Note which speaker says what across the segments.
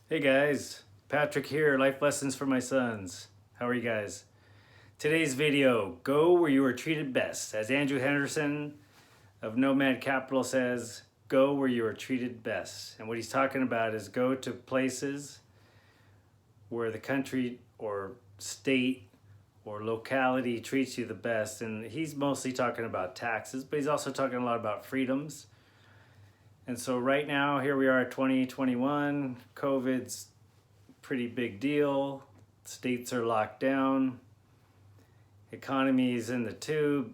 Speaker 1: Hey guys, Patrick here, Life Lessons for My Sons. How are you guys? Today's video, go where you are treated best. As Andrew Henderson of Nomad Capitalist says, go where you are treated best. And what he's talking about is go to places where the country or state or locality treats you the best. And he's mostly talking about taxes, but he's also talking a lot about freedoms. And so right now, here we are at 2021, COVID's pretty big deal. States are locked down. Economy's in the tube.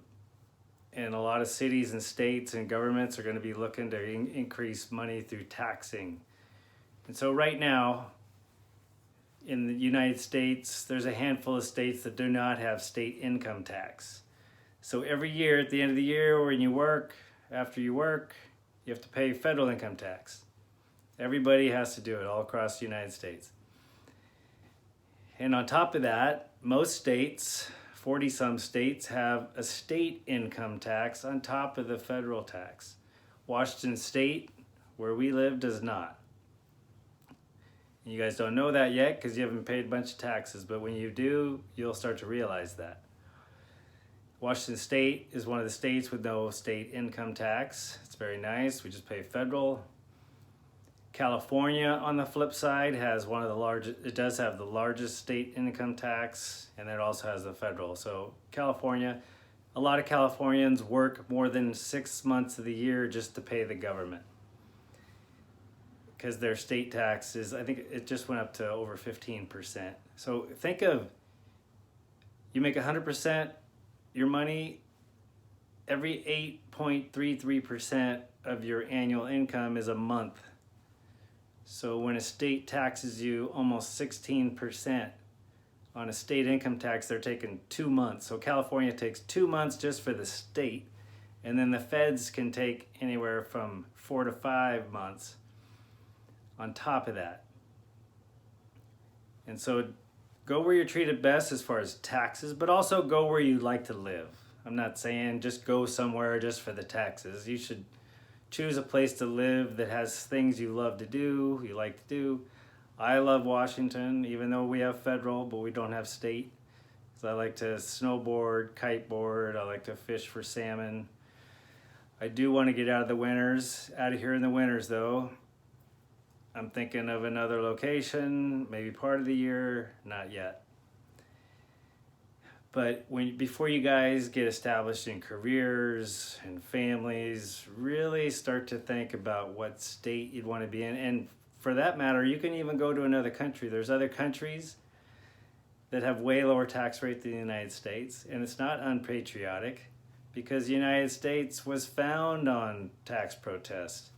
Speaker 1: And a lot of cities and states and governments are going to be looking to increase money through taxing. And so right now, in the United States, there's a handful of states that do not have state income tax. So every year, at the end of the year, when you work, after you work, you have to pay federal income tax. Everybody has to do it all across the United States. And on top of that, most states, 40 some states, have a state income tax on top of the federal tax. Washington State, where we live, does not. You guys don't know that yet because you haven't paid a bunch of taxes, but when you do, you'll start to realize that. Washington State is one of the states with no state income tax. It's very nice. We just pay federal. California, on the flip side, has one of the largest, it does have the largest state income tax, and it also has the federal. So California, a lot of Californians work more than 6 months of the year just to pay the government because their state tax is, I think it just went up to over 15%. So think of, you make 100% your money, every 8.33% of your annual income is a month. So when a state taxes you almost 16% on a state income tax, they're taking 2 months. So California takes 2 months just for the state, and then the feds can take anywhere from 4 to 5 months on top of that. And so go where you're treated best as far as taxes, but also go where you like to live. I'm not saying just go somewhere just for the taxes. You should choose a place to live that has things you love to do, you like to do. I love Washington, even though we have federal, but we don't have state. So I like to snowboard, kiteboard, I like to fish for salmon. I do want to get out of here in the winters though. I'm thinking of another location, maybe part of the year, not yet. But before you guys get established in careers and families, really start to think about what state you'd want to be in. And for that matter, you can even go to another country. There's other countries that have way lower tax rate than the United States, and it's not unpatriotic because the United States was found on tax protest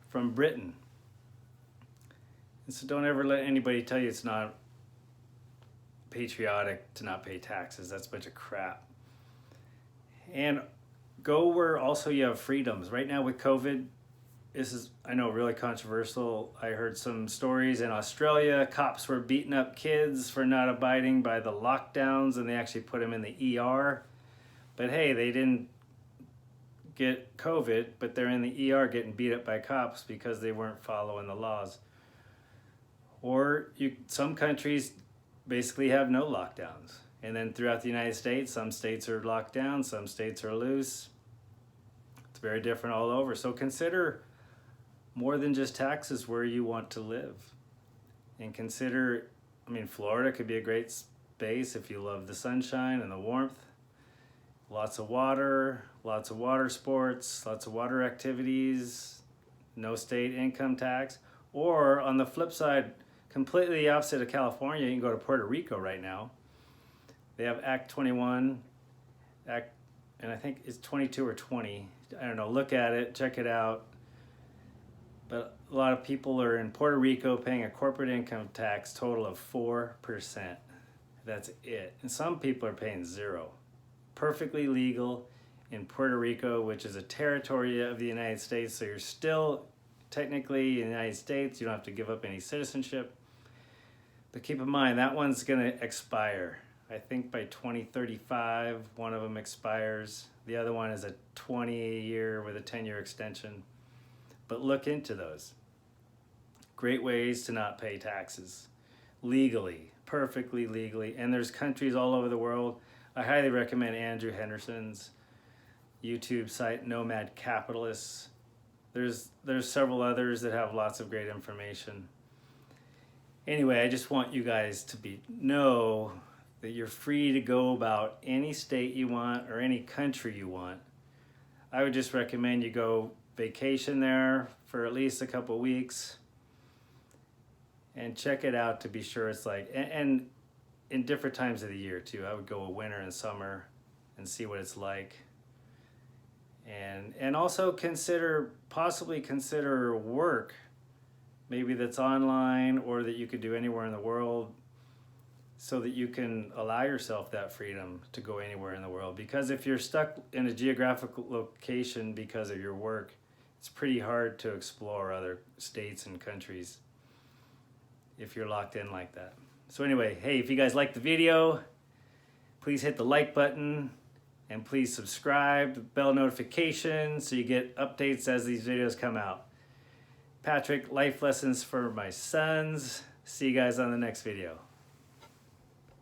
Speaker 1: from Britain. And so don't ever let anybody tell you it's not patriotic to not pay taxes. That's a bunch of crap. And go where also you have freedoms. Right now with COVID, this is, I know, really controversial. I heard some stories in Australia, cops were beating up kids for not abiding by the lockdowns, and they actually put them in the ER. But hey, they didn't get COVID, but they're in the ER getting beat up by cops because they weren't following the laws. Or some countries basically have no lockdowns. And then throughout the United States, some states are locked down, some states are loose. It's very different all over. So consider more than just taxes where you want to live. And consider, Florida could be a great space if you love the sunshine and the warmth. Lots of water sports, lots of water activities, no state income tax. Or on the flip side, completely the opposite of California, you can go to Puerto Rico right now. They have Act 21, and I think it's 22 or 20. I don't know, look at it, check it out. But a lot of people are in Puerto Rico paying a corporate income tax total of 4%. That's it. And some people are paying 0. Perfectly legal in Puerto Rico, which is a territory of the United States, so you're still technically in the United States. You don't have to give up any citizenship. But keep in mind, that one's going to expire. I think by 2035, one of them expires. The other one is a 20-year with a 10-year extension. But look into those. great ways to not pay taxes legally, perfectly legally. And there's countries all over the world. I highly recommend Andrew Henderson's YouTube site, Nomad Capitalist. There's several others that have lots of great information. Anyway, I just want you guys to know that you're free to go about any state you want or any country you want. I would just recommend you go vacation there for at least a couple of weeks and check it out to be sure it's like, and in different times of the year too. I would go winter and summer and see what it's like. And also possibly consider work, maybe that's online or that you could do anywhere in the world, so that you can allow yourself that freedom to go anywhere in the world. Because if you're stuck in a geographical location because of your work, it's pretty hard to explore other states and countries if you're locked in like that. So anyway, hey, if you guys like the video, please hit the like button and please subscribe, the bell notification so you get updates as these videos come out. Patrick, life lessons for my sons. See you guys on the next video.